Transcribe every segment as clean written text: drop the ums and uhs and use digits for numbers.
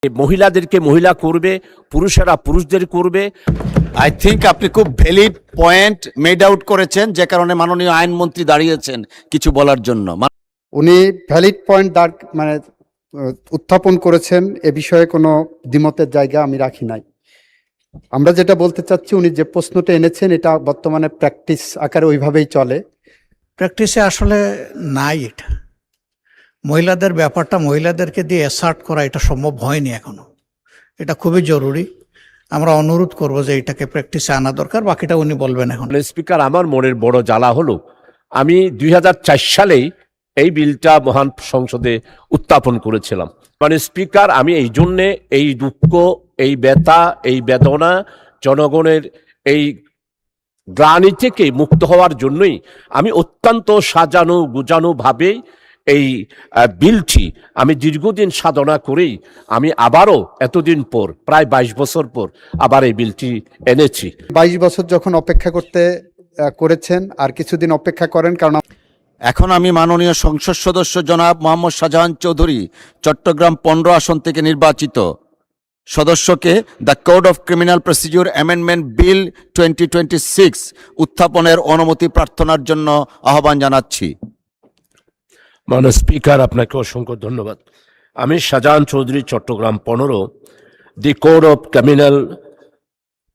মহিলাদেরকে মহিলা করবে, পুরুষেরা পুরুষদের করবে। আই থিঙ্ক আপনি খুব ভ্যালিড পয়েন্ট মেড আউট করেছেন, যে কারণে মাননীয় আইনমন্ত্রী দাঁড়িয়েছেন কিছু বলার জন্য। উনি ভ্যালিড পয়েন্ট উত্থাপন করেছেন, এ বিষয়ে কোনো দ্বিমতের জায়গা আমি রাখি নাই। আমরা যেটা বলতে চাচ্ছি, উনি যে প্রশ্নটা এনেছেন এটা বর্তমানে প্র্যাকটিস আকারে ওইভাবেই চলে। প্র্যাকটিসে আসলে নাই এটা। মহিলাদের ব্যাপারটা মহিলাদেরকে দিয়ে অ্যাসার্ট করা এটা সম্ভব হয়নি এখনো। এটা খুবই জরুরি। আমরা অনুরোধ করব যে এটাকে প্র্যাকটিসে আনা দরকার। বাকিটা উনি বলবেন এখন। স্পিকার, আমার মনের বড় জ্বালা হলো আমি 2004 সালেই এই বিলটা মহান সংসদে উত্থাপন করেছিলাম। স্পিকার, আমি এই জন্যে এই দুঃখ, এই ব্যথা, এই বেদনা, জনগণের এই গ্লানি থেকে মুক্ত হওয়ার জন্যই আমি অত্যন্ত সাজানো গুজানো ভাবে এই বিলটি আমি দীর্ঘদিন সাধনা করেই আমি আবারও এতদিন পর, প্রায় 22 বছর পর আবার এই বিলটি এনেছি। 22 বছর যখন অপেক্ষা করেছেন, আর কিছুদিন অপেক্ষা করেন, কারণ এখন আমি মাননীয় সংসদ সদস্য জনাব মোহাম্মদ শাহজাহান চৌধুরী, চট্টগ্রাম 15 আসন থেকে নির্বাচিত সদস্যকে the code of criminal procedure amendment bill 2026 উত্থাপনের অনুমতি প্রার্থনার জন্য আহ্বান জানাচ্ছি। মাননীয় স্পিকার, আপনাকে অসংখ্য ধন্যবাদ। আমি Shahjahan Chowdhury, Chattogram 15, the code of criminal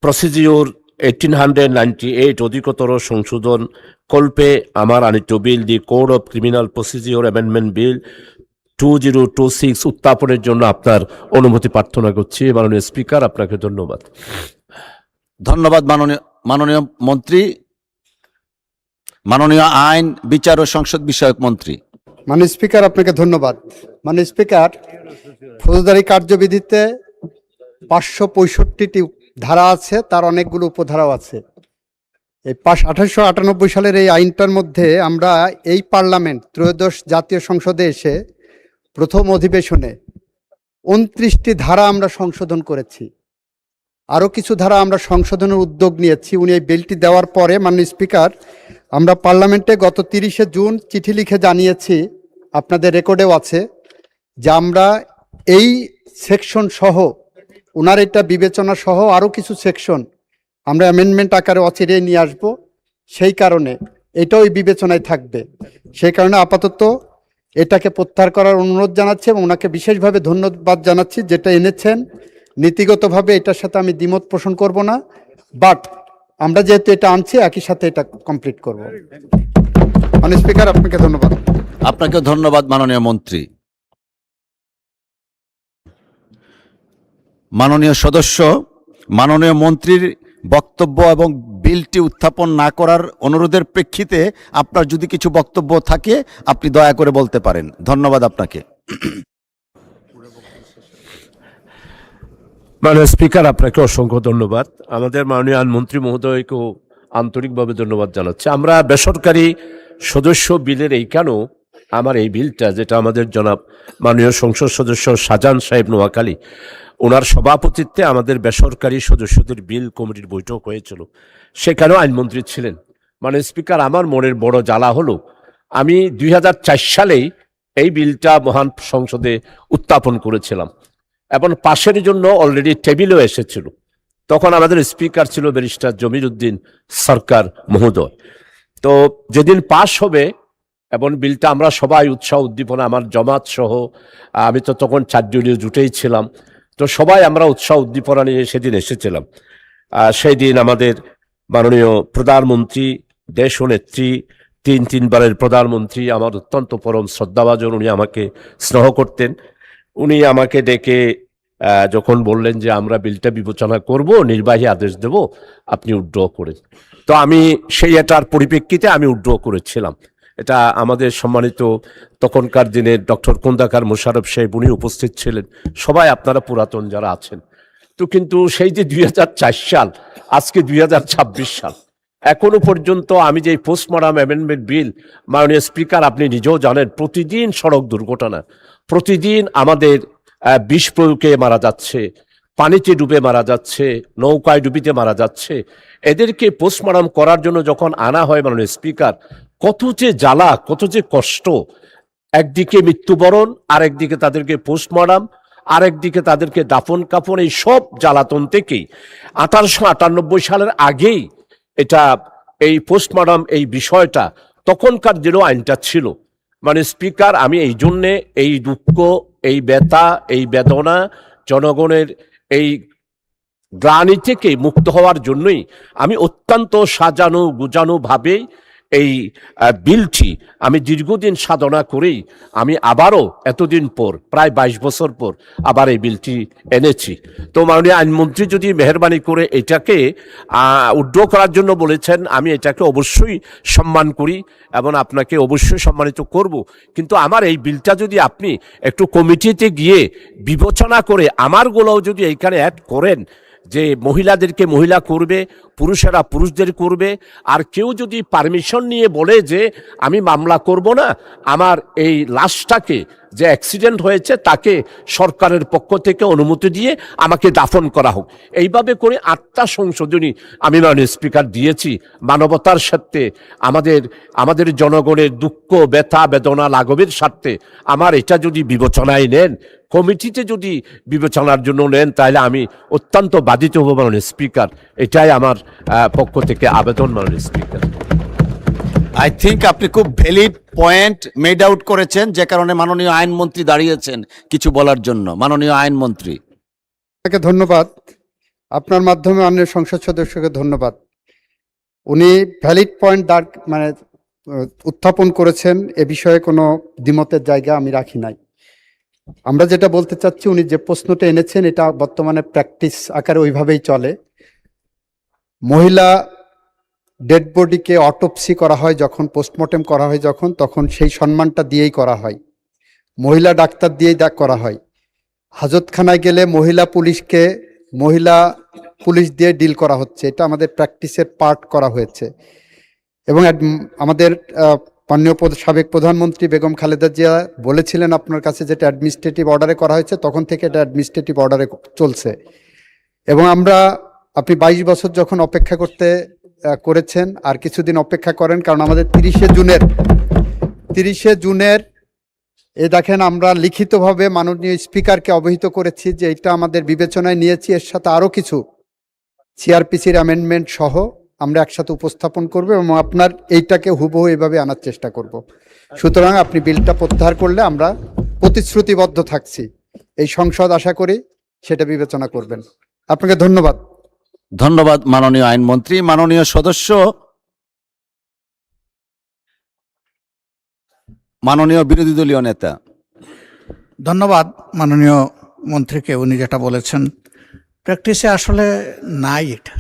procedure 1898 অধিকতর সংশোধন কল্পে আমার আনিত bill the code of criminal procedure amendment bill 2026 উত্থাপনের জন্য আপনার অনুমতি প্রার্থনা করছি। মাননীয় স্পিকার, আপনাকে ধন্যবাদ। ধন্যবাদ মাননীয় মন্ত্রী, মাননীয় আইন, বিচার ও সংসদ বিষয়ক মন্ত্রী। মাননীয় স্পিকার, আপনাকে ধন্যবাদ। মাননীয় স্পিকার, ফৌজদারি কার্যবিধিতে 565টি ধারা আছে, তার অনেকগুলো উপধারাও আছে। এই 1898 সালের এই আইনটার মধ্যে আমরা এই পার্লামেন্ট ত্রয়োদশ জাতীয় সংসদে এসে প্রথম অধিবেশনে 29টি ধারা আমরা সংশোধন করেছি। আরও কিছু ধারা আমরা সংশোধনের উদ্যোগ নিয়েছি। উনি এই বিলটি দেওয়ার পরে, মাননীয় স্পিকার, আমরা পার্লামেন্টে গত 30শে জুন চিঠি লিখে জানিয়েছি, আপনাদের রেকর্ডেও আছে, যে আমরা এই সেকশন সহ, ওনার এটা বিবেচনা সহ আরও কিছু সেকশন আমরা অ্যামেন্ডমেন্ট আকারে অচিরেই নিয়ে আসব। সেই কারণে এটাও ওই বিবেচনায় থাকবে। সেই কারণে আপাতত এটাকে প্রত্যাহার করার অনুরোধ জানাচ্ছি এবং ওনাকে বিশেষভাবে ধন্যবাদ জানাচ্ছি যেটা এনেছেন। নীতিগতভাবে এটার সাথে আমি দ্বিমত পোষণ করব না, বাট আমরা যেহেতু এটা আনছি একই সাথে এটা কমপ্লিট করব। মাননীয় স্পিকার, আপনাকে ধন্যবাদ। আপনাকে ধন্যবাদ মাননীয় মন্ত্রী। মাননীয় সদস্য, মাননীয় মন্ত্রীর বক্তব্য এবং বিলটি উত্থাপন না করার অনুরোধের প্রেক্ষিতে আপনার যদি কিছু বক্তব্য থাকে আপনি দয়া করে বলতে পারেন। ধন্যবাদ আপনাকে। মাননীয় স্পিকার, আপনাকে অসংখ্য ধন্যবাদ। আমাদের মাননীয় আইনমন্ত্রী মহোদয়কেও আন্তরিকভাবে ধন্যবাদ জানাচ্ছি। আমরা বেসরকারি সদস্য বিলের এইখানেও আমার এই বিলটা, যেটা আমাদের জনাব মাননীয় সংসদ সদস্য শাহজাহান সাহেব নোয়াখালী, ওনার সভাপতিত্বে আমাদের বেসরকারি সদস্যদের বিল কমিটির বৈঠক হয়েছিল, সেখানেও আইনমন্ত্রী ছিলেন। মানে স্পিকার, আমার মনের বড় জ্বালা হলো আমি 2004 সালেই এই বিলটা মহান সংসদে উত্থাপন করেছিলাম এবং পাশের জন্য অলরেডি টেবিলও এসেছিল। তখন আমাদের স্পিকার ছিল ব্যারিস্টার জমির উদ্দিন সরকার মহোদয়। তো যেদিন পাশ হবে এবং বিলটা আমরা সবাই উৎসাহ উদ্দীপনা, আমার জমাত সহ, আমি তো তখন 4 দলীয় জুটেই ছিলাম, তো সবাই আমরা উৎসাহ উদ্দীপনা নিয়ে সেদিন এসেছিলাম। সেই দিন আমাদের মাননীয় প্রধানমন্ত্রী, দেশ নেত্রী, 3 বারের প্রধানমন্ত্রী, আমার অত্যন্ত পরম শ্রদ্ধাভাজন, উনি আমাকে স্নেহ করতেন। উনি আমাকে ডেকে যখন বললেন যে আমরা বিলটা বিবেচনা করব, নির্বাহী আদেশ দেব, আপনি উইথড্র করেন। তো আমি সেই এটার পরিপ্রেক্ষিতে আমি উইথড্র করেছিলাম। এটা আমাদের সম্মানিত তখনকার দিনের ডক্টর খন্দকার মোশাররফ সাহেব, উনি উপস্থিত ছিলেন, সবাই আপনারা পুরাতন যারা আছেন। তো কিন্তু সেই যে 2004 সাল, আজকে 2026 সাল, এখনো পর্যন্ত আমি যে পোস্টমর্টম অ্যামেন্ডমেন্ট বিল, মাননীয় স্পিকার আপনি নিজেও জানেন, প্রতিদিন সড়ক দুর্ঘটনা, প্রতিদিন আমাদের বিষ প্রয়োগে মারা যাচ্ছে, পানিতে ডুবে মারা যাচ্ছে, নৌকায় ডুবিতে মারা যাচ্ছে। এদেরকে পোস্টমর্টম করার জন্য যখন আনা হয়, মাননীয় স্পিকার, কত যে জ্বালা, কত যে কষ্ট। একদিকে মৃত্যুবরণ, আর একদিকে তাদেরকে পোস্টমর্টম, আরেকদিকে তাদেরকে দাফন কাফন, এই সব জ্বালাতন থেকেই 1898 সালের আগেই এটা এই পোস্টমর্টম এই বিষয়টা তখনকার দিনও আইনটা ছিল। মানে স্পিকার, আমি এই জন্যে এই দুঃখ, এই ব্যথা, এই বেদনা, জনগণের এই গ্লানি থেকে মুক্ত হওয়ার জন্যই আমি অত্যন্ত সাজানো গুজানো ভাবে এই বিলটি আমি দীর্ঘদিন সাধনা করেই আমি আবারও এতদিন পর, প্রায় 22 বছর পর আবার এই বিলটি এনেছি। তো মাননীয় আইনমন্ত্রী যদি মেহরবানি করে এটাকে উড্র করার জন্য বলেছেন, আমি এটাকে অবশ্যই সম্মান করি এবং আপনাকে অবশ্যই সম্মানিত করব। কিন্তু আমার এই বিলটা যদি আপনি একটু কমিটিতে গিয়ে বিবেচনা করে আমারগুলোও যদি এইখানে অ্যাড করেন, যে মহিলাদেরকে মহিলা করবে, পুরুষেরা পুরুষদের করবে, আর কেউ যদি পারমিশন নিয়ে বলে যে আমি মামলা করব না, আমার এই লাশটাকে যে অ্যাক্সিডেন্ট হয়েছে তাকে সরকারের পক্ষ থেকে অনুমতি দিয়ে আমাকে দাফন করা হোক, এইভাবে করে 8টা সংশোধনী আমি মাননীয় স্পিকার দিয়েছি মানবতার স্বার্থে, আমাদের জনগণের দুঃখ ব্যথা বেদনা লাঘবের স্বার্থে। আমার এটা যদি বিবেচনায় নেন, কমিটিতে যদি বিবেচনার জন্য নেন, তাহলে আমি অত্যন্ত বাধিত হব মাননীয় স্পিকার। এটাই আমার পক্ষ থেকে আবেদন মাননীয় স্পিকার। আই থিঙ্ক আপনি খুব ভ্যালিড পয়েন্ট মেড আউট করেছেন, যে কারণে মাননীয় আইনমন্ত্রী দাঁড়িয়েছেন কিছু বলার জন্য। মাননীয় আইনমন্ত্রী। আপনাকে ধন্যবাদ, আপনার মাধ্যমে অন্য সংসদ সদস্যকে ধন্যবাদ। উনি ভ্যালিড পয়েন্ট উত্থাপন করেছেন, এ বিষয়ে কোনো দ্বিমতের জায়গা আমি রাখি নাই। আমরা যেটা বলতে চাচ্ছি, উনি যে প্রশ্নটা এনেছেন এটা বর্তমানে প্র্যাকটিস আকারে ওইভাবেই চলে। মহিলা ডেড বডিকে অটোপসি করা হয় যখন, পোস্টমর্টেম করা হয় যখন, তখন সেই সম্মানটা দিয়েই করা হয়, মহিলা ডাক্তার দিয়েই করা হয়। হাজতখানায় গেলে মহিলা পুলিশ দিয়ে ডিল করা হচ্ছে, এটা আমাদের প্র্যাকটিসের পার্ট করা হয়েছে। এবং আমাদের মাননীয় সাবেক প্রধানমন্ত্রী বেগম খালেদা জিয়া বলেছিলেন আপনার কাছে, যেটা অ্যাডমিনিস্ট্রেটিভ অর্ডারে করা হয়েছে, তখন থেকে এটা অ্যাডমিনিস্ট্রেটিভ অর্ডারে চলছে। এবং আপনি 22 বছর যখন অপেক্ষা করেছেন, আর কিছুদিন অপেক্ষা করেন, কারণ আমাদের 30শে জুনের দেখেন আমরা লিখিতভাবে মাননীয় স্পিকারকে অবহিত করেছি যে এটা আমাদের বিবেচনায় নিয়েছি, এর সাথে আরও কিছু সিআরপিসির অ্যামেন্ডমেন্ট সহ আমরা একসাথে উপস্থাপন করব এবং আপনার এইটাকে হুবহু এইভাবে আনার চেষ্টা করব। সুতরাং আপনি বিলটা প্রত্যাহার করলে আমরা প্রতিশ্রুতিবদ্ধ থাকছি, এই সংসদ আশা করি সেটা বিবেচনা করবেন। আপনাকে ধন্যবাদ। ধন্যবাদ মাননীয় আইনমন্ত্রী। মাননীয় সদস্য, মাননীয় বিরোধী দলীয় নেতা। ধন্যবাদ মাননীয় মন্ত্রীকে, উনি যেটা বলেছেন প্র্যাকটিসে আসলে নাই এটা।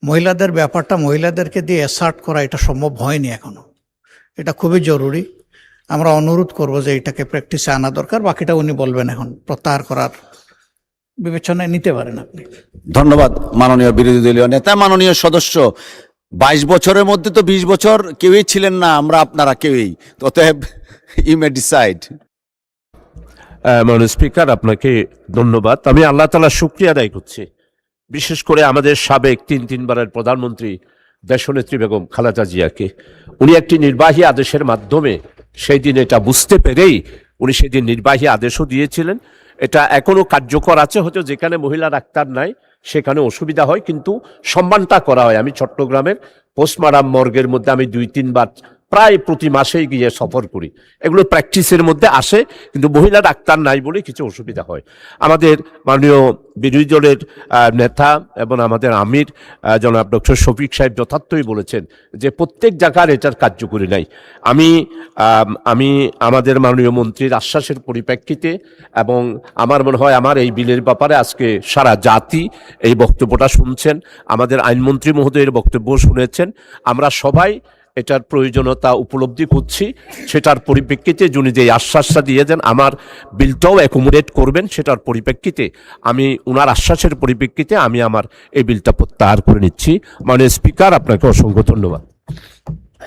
মহিলাদের ব্যাপারটা মহিলাদেরকে দিয়ে অ্যাসার্ট করা এটা সম্ভব হয়নি এখনো, এটা খুবই জরুরি। আমরা অনুরোধ করব যে এটাকে প্র্যাকটিসে আনা দরকার। বাকিটা উনি বলবেন, এখন প্রত্যাহার করার বিবেচনায় নিতে পারেন আপনি। ধন্যবাদ মাননীয় বিরোধী দলীয় নেতা। মাননীয় সদস্য, 22 বছরের মধ্যে তো 20 বছর কেউই ছিলেন না, আমরা আপনারা কেউই, অতএব ইউ মে ডিসাইড। মাননীয় স্পিকার, আপনাকে ধন্যবাদ। আমি আল্লাহ তাআলার শুকরিয়া আদায় করছি, বিশেষ করে আমাদের সাবেক তিনবারের প্রধানমন্ত্রী দেশনেত্রী বেগম খালেদা জিয়াকে। উনি একটি নির্বাহী আদেশের মাধ্যমে সেই দিন এটা বুঝতে পেরেই উনি সেদিন নির্বাহী আদেশও দিয়েছিলেন। এটা এখনো কার্যকর আছে, হয়তো যেখানে মহিলা ডাক্তার নাই সেখানে অসুবিধা হয়, কিন্তু সম্মানটা করা হয়। আমি চট্টগ্রামের পোস্টমর্টম মর্গের মধ্যে আমি 2-3 বার প্রায় প্রতি মাসেই গিয়ে সফর করি, এগুলো প্র্যাকটিসের মধ্যে আসে, কিন্তু মহিলা ডাক্তার নাই বলে কিছু অসুবিধা হয়। আমাদের মাননীয় বিরোধী দলের নেতা এবং আমাদের আমির জনাব ডক্টর শফিক সাহেব যথার্থই বলেছেন যে প্রত্যেক জায়গার এটার কার্যকরী নাই। আমি আমাদের মাননীয় মন্ত্রীর আশ্বাসের পরিপ্রেক্ষিতে এবং আমার মনে হয় আমার এই বিলের ব্যাপারে আজকে সারা জাতি এই বক্তব্যটা শুনছেন, আমাদের আইনমন্ত্রী মহোদয়ের বক্তব্য শুনেছেন, আমরা সবাই এটার প্রয়োজনীয়তা উপলব্ধি করছি। সেটার পরিপ্রেক্ষিতে যিনি যে আশ্বাসটা দিয়েছেন আমার বিলটাও অ্যাকোমোডেট করবেন, সেটার পরিপ্রেক্ষিতে আমি ওনার আশ্বাসের পরিপ্রেক্ষিতে আমি আমার এই বিলটা প্রত্যাহার করে নিচ্ছি। মাননীয় স্পিকার, আপনাকে অসংখ্য ধন্যবাদ।